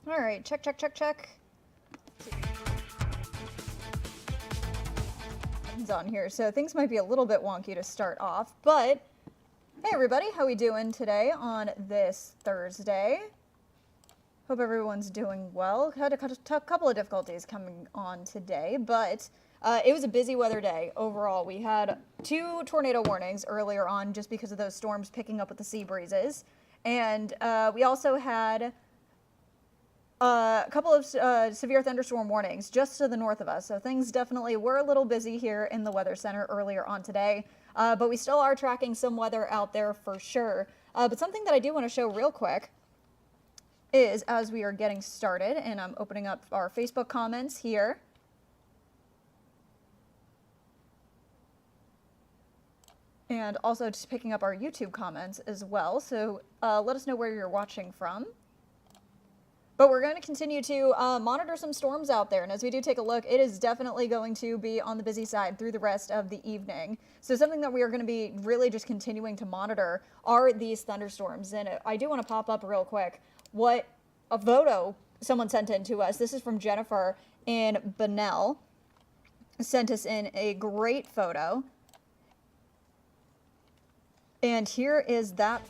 All right, check, check, check, check. It's on here, so things might be a little bit wonky to start off, but hey everybody, how we doing today on this Thursday? Hope everyone's doing well. Had a couple of difficulties coming on today, but it was a busy weather day overall. We had 2 tornado warnings earlier on just because of those storms picking up with the sea breezes. And we also had a couple of severe thunderstorm warnings just to the north of us. So things definitely were a little busy here in the Weather Center earlier on today. But we still are tracking some weather out there for sure. But something that I do want to show real quick is as we are getting started, and I'm opening up our Facebook comments here. And also just picking up our YouTube comments as well. So let us know where you're watching from. But we're going to continue to monitor some storms out there. And as we do take a look, it is definitely going to be on the busy side through the rest of the evening. So something that we are going to be really just continuing to monitor are these thunderstorms. And I do want to pop up real quick what a photo someone sent in to us. This is from Jennifer in Bunnell. Sent us in a great photo. And here is that.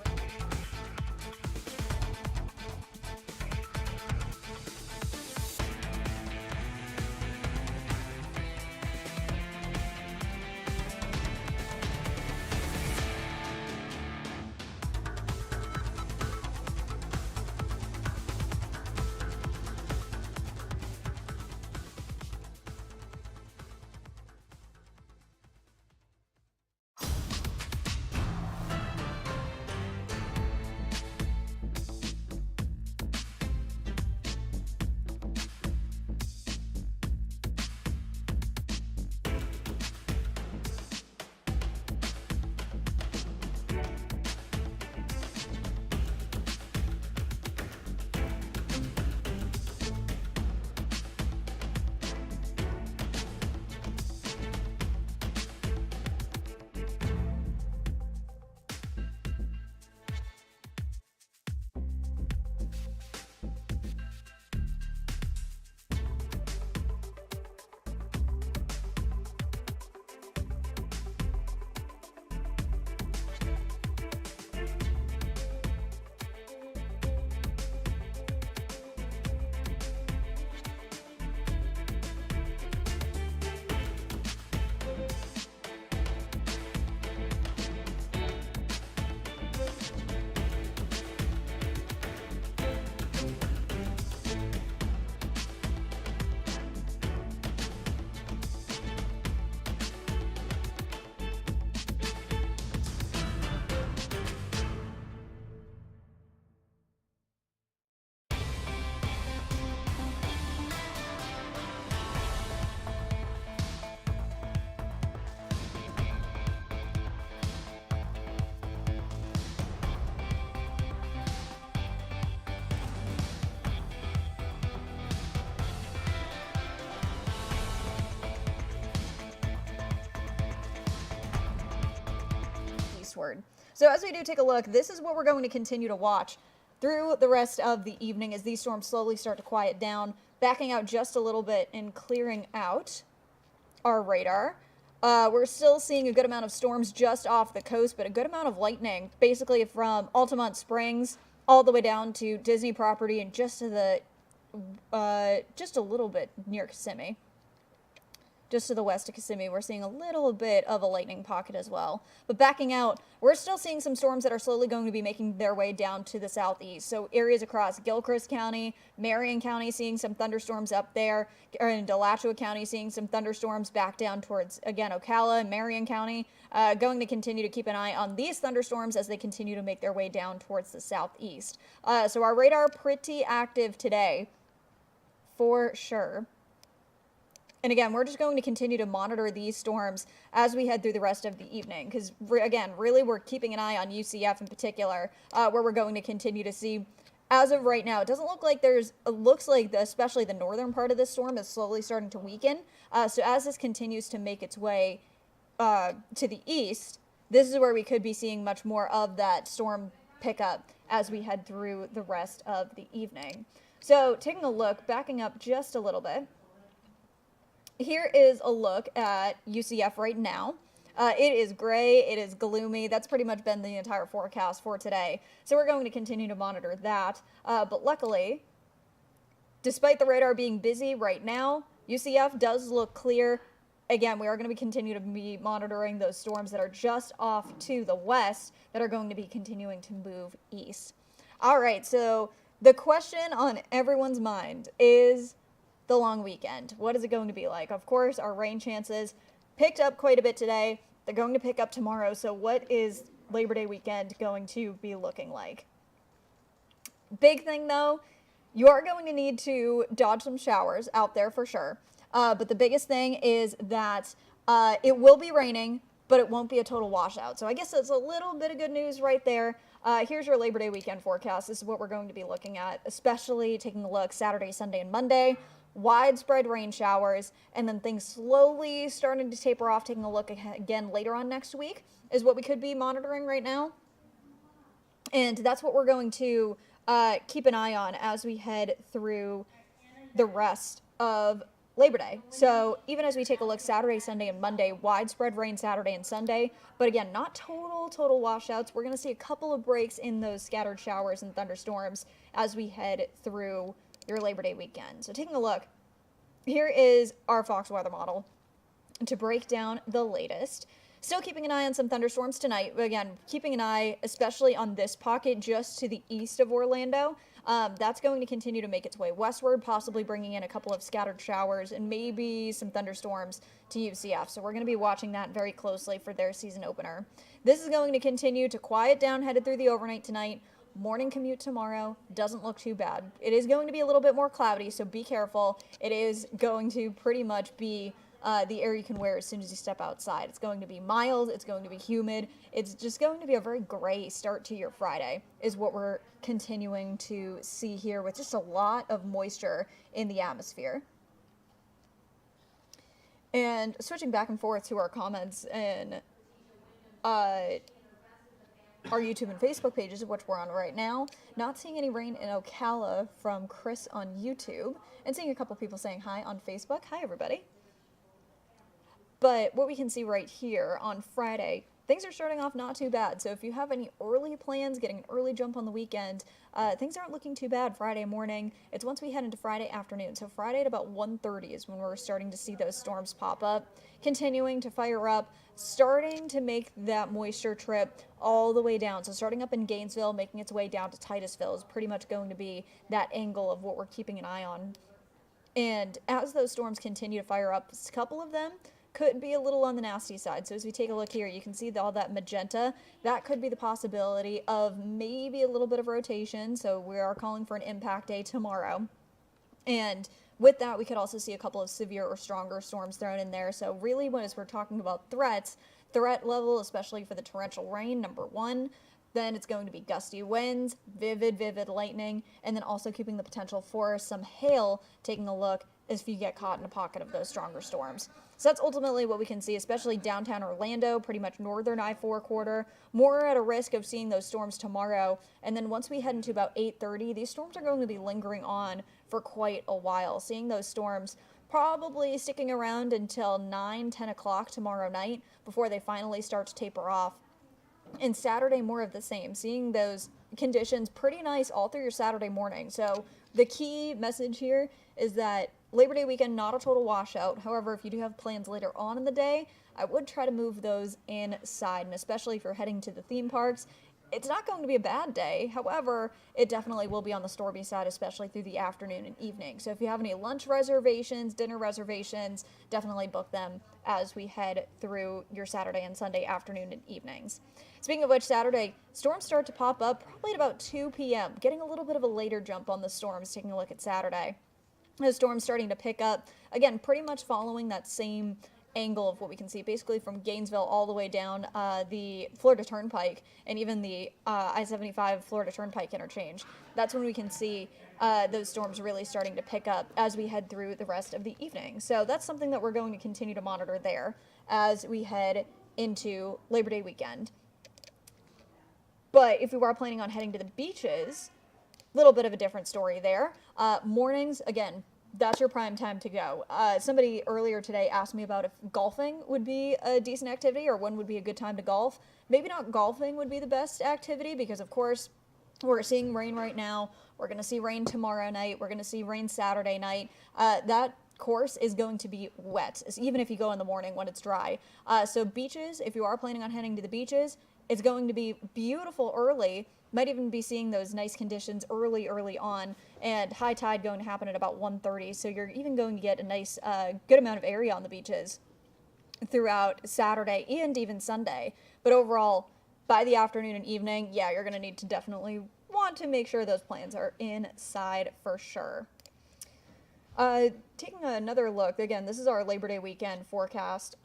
Eastward. So as we do take a look, this is what we're going to continue to watch through the rest of the evening as these storms slowly start to quiet down, backing out just a little bit and clearing out our radar. We're still seeing a good amount of storms just off the coast, but a good amount of lightning, basically from Altamont Springs all the way down to Disney property and just to the, just a little bit near Kissimmee. Just to the west of Kissimmee, we're seeing a little bit of a lightning pocket as well. But backing out, we're still seeing some storms that are slowly going to be making their way down to the southeast. So areas across Gilchrist County, Marion County, seeing some thunderstorms up there, or in Alachua County, seeing some thunderstorms back down towards, again, Ocala and Marion County. Going to continue to keep an eye on these thunderstorms as they continue to make their way down towards the southeast. So our radar pretty active today, for sure. And again, we're just going to continue to monitor these storms as we head through the rest of the evening. Because, again, really we're keeping an eye on UCF in particular, where we're going to continue to see, as of right now, it doesn't look like it looks like especially the northern part of this storm is slowly starting to weaken. So as this continues to make its way to the east, this is where we could be seeing much more of that storm pickup as we head through the rest of the evening. So taking a look, backing up just a little bit, here is a look at UCF right now. It is gray, it is gloomy. That's pretty much been the entire forecast for today. So we're going to continue to monitor that. But luckily, despite the radar being busy right now, UCF does look clear. Again, we are going to continue to be monitoring those storms that are just off to the west that are going to be continuing to move east. All right, so the question on everyone's mind is the long weekend. What is it going to be like? Of course, our rain chances picked up quite a bit today. They're going to pick up tomorrow. So what is Labor Day weekend going to be looking like? Big thing though, you are going to need to dodge some showers out there for sure. But the biggest thing is that it will be raining, but it won't be a total washout. So I guess that's a little bit of good news right there. Here's your Labor Day weekend forecast. This is what we're going to be looking at, especially taking a look Saturday, Sunday, and Monday. Widespread rain showers, and then things slowly starting to taper off. Taking a look again later on next week is what we could be monitoring right now. And that's what we're going to keep an eye on as we head through the rest of Labor Day. So even as we take a look Saturday, Sunday, and Monday, widespread rain Saturday and Sunday, but again, not total washouts. We're going to see a couple of breaks in those scattered showers and thunderstorms as we head through your Labor Day weekend. So taking a look, here is our Fox weather model to break down the latest. Still keeping an eye on some thunderstorms tonight. Again, keeping an eye especially on this pocket just to the east of Orlando. That's going to continue to make its way westward, possibly bringing in a couple of scattered showers and maybe some thunderstorms to UCF. So we're going to be watching that very closely for their season opener. This is going to continue to quiet down headed through the overnight tonight. Morning commute tomorrow doesn't look too bad. It is going to be a little bit more cloudy, so be careful. It is going to pretty much be the air you can wear as soon as you step outside. It's going to be mild. It's going to be humid. It's just going to be a very gray start to your Friday is what we're continuing to see here with just a lot of moisture in the atmosphere. And switching back and forth to our comments and our YouTube and Facebook pages, of which we're on right now. Not seeing any rain in Ocala from Chris on YouTube, and seeing a couple people saying hi on Facebook. Hi, everybody. But what we can see right here on Friday, things are starting off not too bad. So if you have any early plans, getting an early jump on the weekend, things aren't looking too bad Friday morning. It's once we head into Friday afternoon. So Friday at about 1:30 is when we're starting to see those storms pop up, continuing to fire up, starting to make that moisture trip all the way down. So starting up in Gainesville, making its way down to Titusville is pretty much going to be that angle of what we're keeping an eye on. And as those storms continue to fire up, a couple of them could be a little on the nasty side. So as we take a look here, you can see all that magenta. That could be the possibility of maybe a little bit of rotation. So we are calling for an impact day tomorrow. And with that, we could also see a couple of severe or stronger storms thrown in there. So really, as we're talking about threats, threat level, especially for the torrential rain, number one. Then it's going to be gusty winds, vivid lightning, and then also keeping the potential for some hail, taking a look if you get caught in a pocket of those stronger storms. So that's ultimately what we can see, especially downtown Orlando, pretty much northern I-4 corridor, more at a risk of seeing those storms tomorrow. And then once we head into about 8:30, these storms are going to be lingering on for quite a while. Seeing those storms probably sticking around until 9-10 o'clock tomorrow night before they finally start to taper off. And Saturday, more of the same. Seeing those conditions pretty nice all through your Saturday morning. So the key message here is that Labor Day weekend, not a total washout. However, if you do have plans later on in the day, I would try to move those inside. And especially if you're heading to the theme parks, it's not going to be a bad day. However, it definitely will be on the stormy side, especially through the afternoon and evening. So if you have any lunch reservations, dinner reservations, definitely book them as we head through your Saturday and Sunday afternoon and evenings. Speaking of which, Saturday, storms start to pop up probably at about 2 p.m., getting a little bit of a later jump on the storms, taking a look at Saturday. The storm's starting to pick up, again, pretty much following that same angle of what we can see, basically from Gainesville all the way down the Florida Turnpike and even the I-75 Florida Turnpike interchange. That's when we can see those storms really starting to pick up as we head through the rest of the evening. So that's something that we're going to continue to monitor there as we head into Labor Day weekend. But if you are planning on heading to the beaches, a little bit of a different story there. Mornings, again, that's your prime time to go. Somebody earlier today asked me about if golfing would be a decent activity or when would be a good time to golf. Maybe not golfing would be the best activity because, of course, we're seeing rain right now. We're going to see rain tomorrow night. We're going to see rain Saturday night. That course is going to be wet, even if you go in the morning when it's dry. So beaches, if you are planning on heading to the beaches, it's going to be beautiful early. Might even be seeing those nice conditions early on, and high tide going to happen at about 1:30. So you're even going to get a nice, good amount of area on the beaches throughout Saturday and even Sunday. But overall, by the afternoon and evening, yeah, you're going to need to definitely want to make sure those plans are inside for sure. Taking another look, again, this is our Labor Day weekend forecast.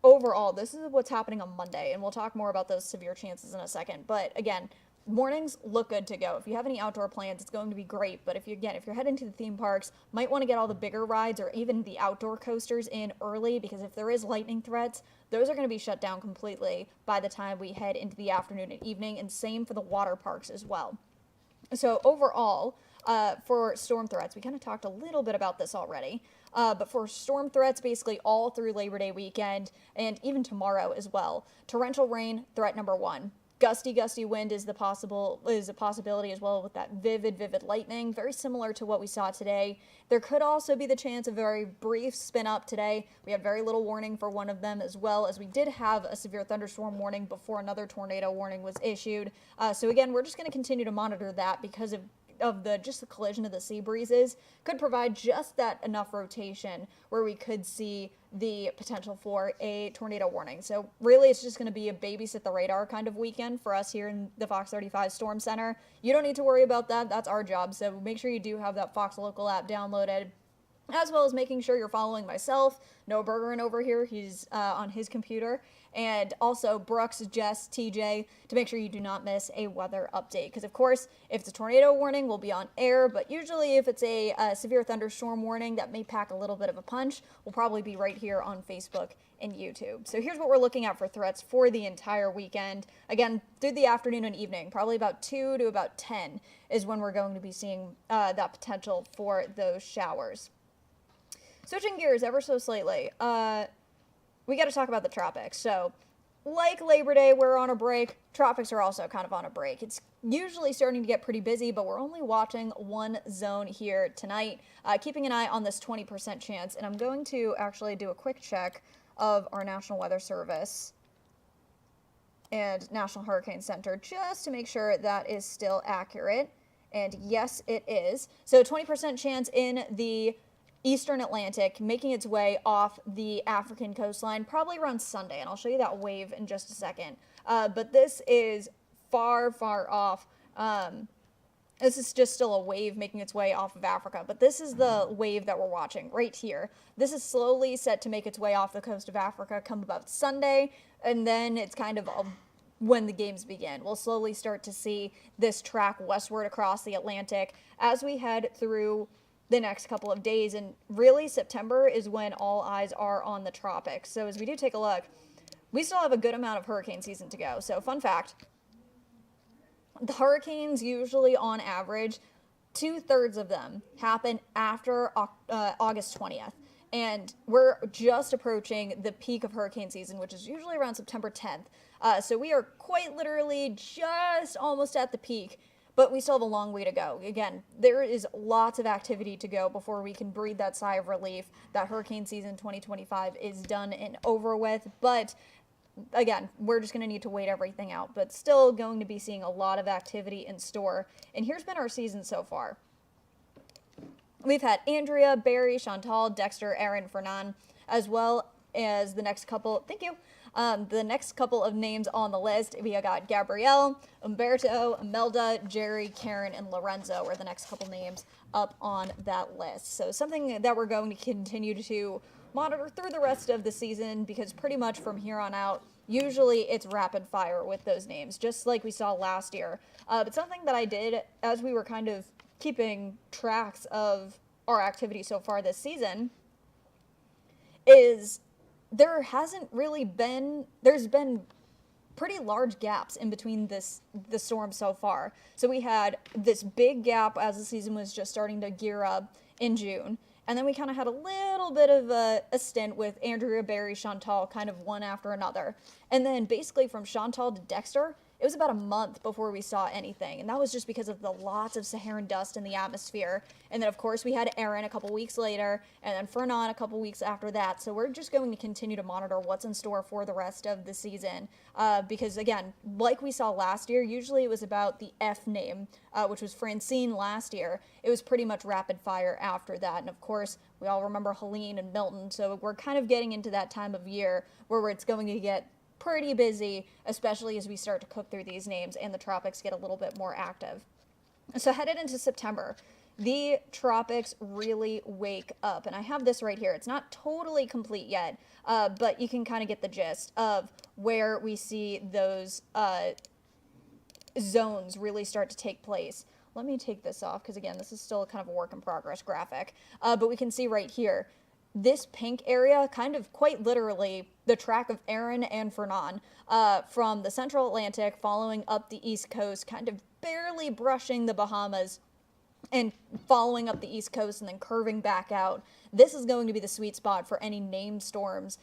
Overall, this is what's happening on Monday, and we'll talk more about those severe chances in a second. But again, mornings look good to go. If you have any outdoor plans, it's going to be great. But if you're heading to the theme parks, might want to get all the bigger rides or even the outdoor coasters in early, because if there is lightning threats, those are going to be shut down completely by the time we head into the afternoon and evening, and same for the water parks as well. So overall, for storm threats, we kind of talked a little bit about this already. But for storm threats, basically all through Labor Day weekend and even tomorrow as well. Torrential rain, threat number 1. Gusty wind is a possibility as well, with that vivid lightning, very similar to what we saw today. There could also be the chance of very brief spin up today. We had very little warning for one of them, as well as we did have a severe thunderstorm warning before another tornado warning was issued. So again, we're just going to continue to monitor that because of the collision of the sea breezes could provide just that enough rotation where we could see the potential for a tornado warning. So really, it's just going to be a babysit the radar kind of weekend for us here in the Fox 35 Storm Center. You don't need to worry about that. That's our job. So make sure you do have that Fox Local app downloaded, as well as making sure you're following myself, Noah Bergeron over here. He's on his computer. And also Brooks, Jess, TJ, to make sure you do not miss a weather update. Because, of course, if it's a tornado warning, we'll be on air. But usually if it's a severe thunderstorm warning that may pack a little bit of a punch, we'll probably be right here on Facebook and YouTube. So here's what we're looking at for threats for the entire weekend. Again, through the afternoon and evening, probably about 2 to about 10 is when we're going to be seeing that potential for those showers. Switching gears ever so slightly, we got to talk about the tropics. So, like Labor Day, we're on a break. Tropics are also kind of on a break. It's usually starting to get pretty busy, but we're only watching one zone here tonight, keeping an eye on this 20% chance. And I'm going to actually do a quick check of our National Weather Service and National Hurricane Center just to make sure that is still accurate. And yes, it is. So 20% chance in the Eastern Atlantic, making its way off the African coastline, probably around Sunday, and I'll show you that wave in just a second. But this is far off. This is just still a wave making its way off of Africa, but this is the wave that we're watching right here. This is slowly set to make its way off the coast of Africa come about Sunday, and then it's kind of when the games begin. We'll slowly start to see this track westward across the Atlantic as we head through the next couple of days, and really September is when all eyes are on the tropics. So as we do take a look, we still have a good amount of hurricane season to go. So fun fact, the hurricanes usually on average 2/3 of them happen after August 20th, and we're just approaching the peak of hurricane season, which is usually around September 10th. So we are quite literally just almost at the peak, but we still have a long way to go. Again, there is lots of activity to go before we can breathe that sigh of relief that hurricane season 2025 is done and over with. But again, we're just going to need to wait everything out, but still going to be seeing a lot of activity in store. And here's been our season so far. We've had Andrea, Barry, Chantal, Dexter, Aaron, Fernan, as well as the next couple. Thank you. The next couple of names on the list, we got Gabrielle, Umberto, Imelda, Jerry, Karen, and Lorenzo are the next couple names up on that list. So something that we're going to continue to monitor through the rest of the season, because pretty much from here on out, usually it's rapid fire with those names, just like we saw last year. But something that I did as we were kind of keeping tracks of our activity so far this season is there's been pretty large gaps in between the storm so far. So we had this big gap as the season was just starting to gear up in June. And then we kind of had a little bit of a stint with Andrea, Barry, Chantal, kind of one after another. And then basically from Chantal to Dexter, it was about a month before we saw anything. And that was just because of the lots of Saharan dust in the atmosphere. And then, of course, we had Erin a couple weeks later, and then Fernan a couple weeks after that. So we're just going to continue to monitor what's in store for the rest of the season. Because, again, like we saw last year, usually it was about the F name, which was Francine last year. It was pretty much rapid fire after that. And, of course, we all remember Helene and Milton. So we're kind of getting into that time of year where it's going to get pretty busy, especially as we start to cook through these names and the tropics get a little bit more active. So headed into September, the tropics really wake up. And I have this right here. It's not totally complete yet, but you can kind of get the gist of where we see those zones really start to take place. Let me take this off because, again, this is still kind of a work in progress graphic. But we can see right here, this pink area, kind of quite literally the track of Erin and Fernan from the central Atlantic following up the east coast, kind of barely brushing the Bahamas and following up the east coast and then curving back out. This is going to be the sweet spot for any named storms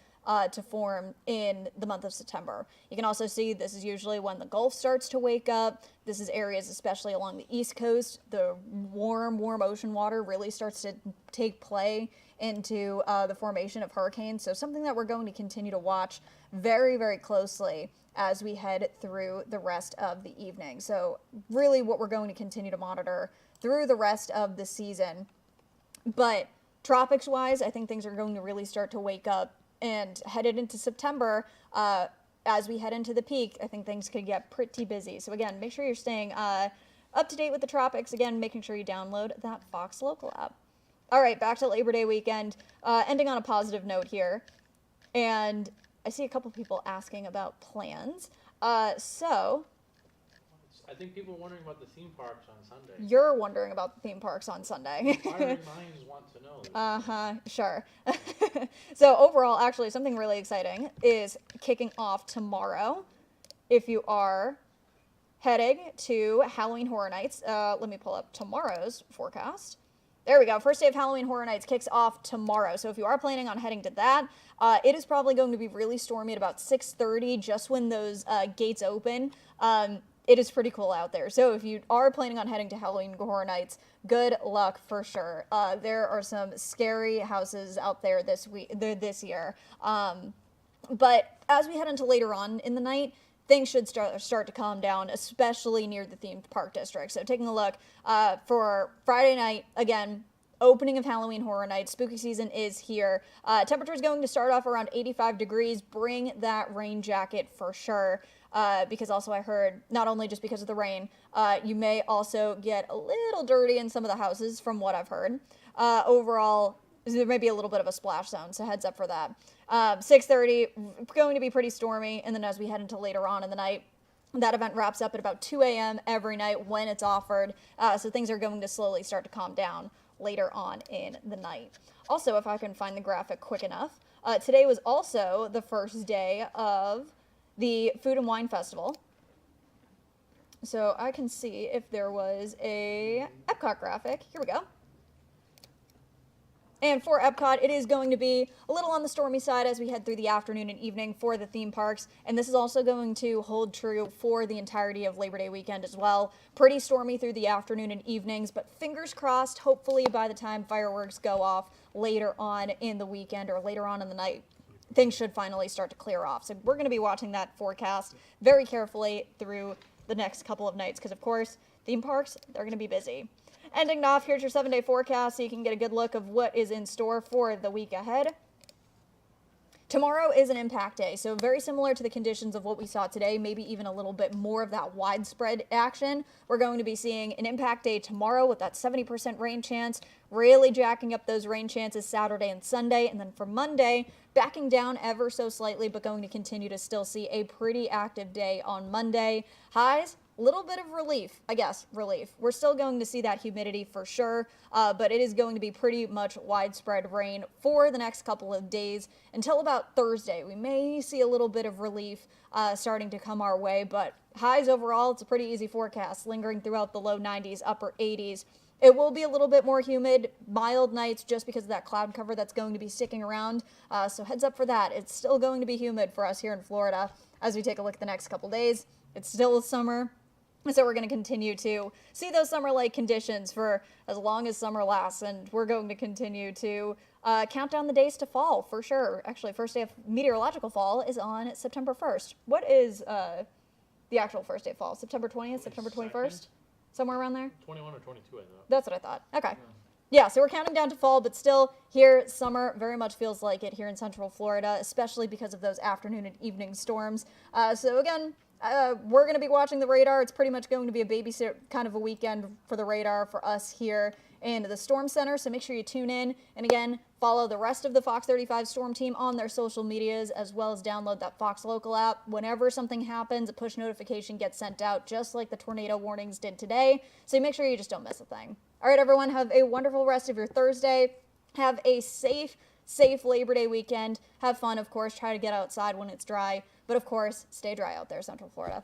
to form in the month of September. You can also see this is usually when the Gulf starts to wake up. This is areas especially along the east coast. The warm ocean water really starts to take play into the formation of hurricanes. So something that we're going to continue to watch very, very closely as we head through the rest of the evening. So really what we're going to continue to monitor through the rest of the season. But tropics-wise, I think things are going to really start to wake up. And headed into September, as we head into the peak, I think things could get pretty busy. So again, make sure you're staying up to date with the tropics. Again, making sure you download that Fox Local app. All right, back to Labor Day weekend, ending on a positive note here. And I see a couple people asking about plans. I think people are wondering about the theme parks on Sunday. You're wondering about the theme parks on Sunday. Inquiring minds want to know. Sure. So overall, actually, something really exciting is kicking off tomorrow. If you are heading to Halloween Horror Nights, let me pull up tomorrow's forecast. There we go. First day of Halloween Horror Nights kicks off tomorrow. So if you are planning on heading to that, it is probably going to be really stormy at about 6:30, just when those gates open. It is pretty cool out there. So if you are planning on heading to Halloween Horror Nights, good luck for sure. There are some scary houses out there this year. But as we head into later on in the night, things should start to calm down, especially near the themed park district. So taking a look for Friday night, again, opening of Halloween Horror Nights. Spooky season is here. Temperature is going to start off around 85 degrees. Bring that rain jacket for sure. Because also I heard, not only just because of the rain, you may also get a little dirty in some of the houses from what I've heard. Overall, there may be a little bit of a splash zone, so heads up for that. 6:30, going to be pretty stormy, and then as we head into later on in the night, that event wraps up at about 2 a.m. every night when it's offered, so things are going to slowly start to calm down later on in the night. Also, if I can find the graphic quick enough, today was also the first day of the Food and Wine Festival. So I can see if there was a Epcot graphic. Here we go. And for Epcot, it is going to be a little on the stormy side as we head through the afternoon and evening for the theme parks. And this is also going to hold true for the entirety of Labor Day weekend as well. Pretty stormy through the afternoon and evenings, but fingers crossed, hopefully by the time fireworks go off later on in the weekend or later on in the night, things should finally start to clear off. So we're going to be watching that forecast very carefully through the next couple of nights because, of course, theme parks, they're going to be busy. Ending off, here's your 7-day forecast so you can get a good look of what is in store for the week ahead. Tomorrow is an impact day, so very similar to the conditions of what we saw today, maybe even a little bit more of that widespread action. We're going to be seeing an impact day tomorrow with that 70% rain chance, really jacking up those rain chances Saturday and Sunday, and then for Monday, backing down ever so slightly, but going to continue to still see a pretty active day on Monday. Highs little bit of relief, I guess, relief. We're still going to see that humidity for sure, but it is going to be pretty much widespread rain for the next couple of days until about Thursday. We may see a little bit of relief starting to come our way, but highs overall, it's a pretty easy forecast, lingering throughout the low 90s, upper 80s. It will be a little bit more humid, mild nights just because of that cloud cover that's going to be sticking around. So heads up for that. It's still going to be humid for us here in Florida as we take a look at the next couple days. It's still summer. So we're going to continue to see those summer-like conditions for as long as summer lasts, and we're going to continue to count down the days to fall for sure. Actually, first day of meteorological fall is on September 1st. What is the actual first day of fall? September 20th, September 21st? Somewhere around there? 21 or 22, I thought. That's what I thought. Okay. Yeah, so we're counting down to fall, but still here, summer very much feels like it here in Central Florida, especially because of those afternoon and evening storms. So again, we're going to be watching the radar. It's pretty much going to be a babysit kind of a weekend for the radar for us here in the Storm Center. So make sure you tune in. And again, follow the rest of the Fox 35 Storm team on their social medias, as well as download that Fox Local app. Whenever something happens, a push notification gets sent out, just like the tornado warnings did today. So make sure you just don't miss a thing. All right, everyone, have a wonderful rest of your Thursday. Have a safe Labor Day weekend. Have fun, of course. Try to get outside when it's dry. But, of course, stay dry out there, Central Florida.